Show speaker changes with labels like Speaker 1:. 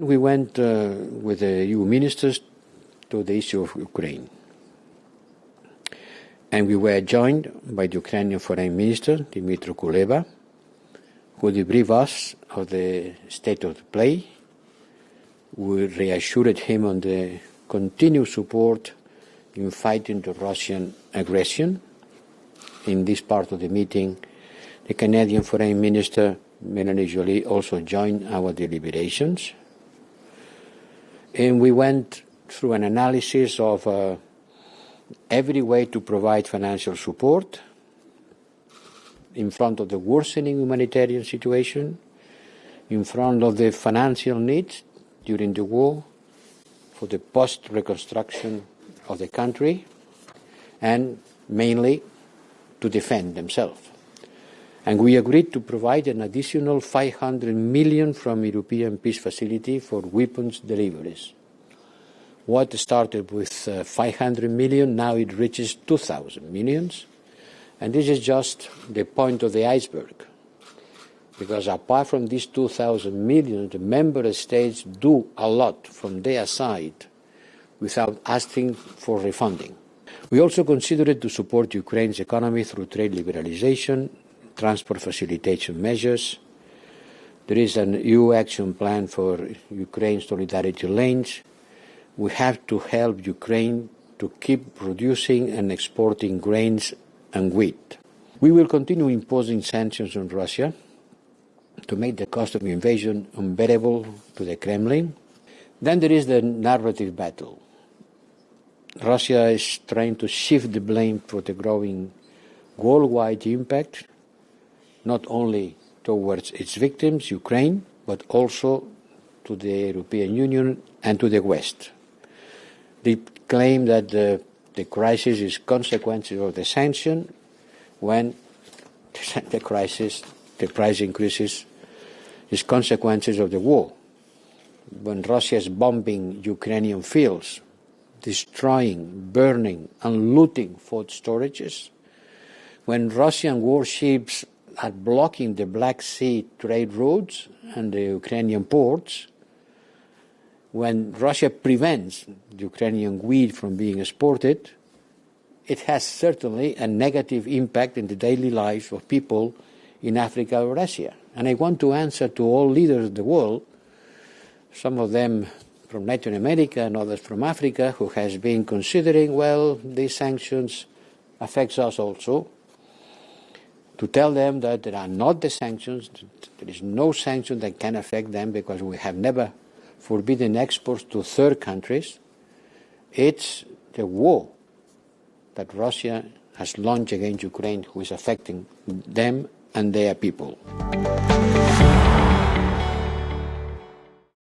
Speaker 1: We went with the EU ministers to the issue of Ukraine. And we were joined by the Ukrainian Foreign Minister, Dmytro Kuleba, who debriefed us of the state of the play. We reassured him on the continued support in fighting the Russian aggression. In this part of the meeting, the Canadian Foreign Minister, Mélanie Joly, also joined our deliberations. And we went through an analysis of every way to provide financial support in front of the worsening humanitarian situation, in front of the financial needs during the war, for the post-reconstruction of the country, and mainly to defend themselves. And we agreed to provide an additional 500 million from European Peace Facility for weapons deliveries. What started with 500 million, now it reaches 2,000 millions. And this is just the point of the iceberg. Because apart from these 2,000 million, the member states do a lot from their side without asking for refunding. We also considered to support Ukraine's economy through trade liberalization, transport facilitation measures. There is an EU action plan for Ukraine solidarity lanes. We have to help Ukraine to keep producing and exporting grains and wheat. We will continue imposing sanctions on Russia to make the cost of the invasion unbearable to the Kremlin. Then there is the narrative battle. Russia is trying to shift the blame for the growing worldwide impact, not only towards its victims, Ukraine, but also to the European Union and to the West. They claim that the crisis is consequences of the sanction, when the crisis, the price increases, is consequences of the war. When Russia is bombing Ukrainian fields, destroying, burning, and looting food storages, when Russian warships are blocking the Black Sea trade routes and the Ukrainian ports, when Russia prevents the Ukrainian wheat from being exported, it has certainly a negative impact in the daily lives of people in Africa or Asia. And I want to answer to all leaders of the world, some of them from Latin America and others from Africa, who has been considering, well, these sanctions affects us also, to tell them that there are not the sanctions, there is no sanction that can affect them because we have never forbidden exports to third countries. It's the war that Russia has launched against Ukraine who is affecting them and their people.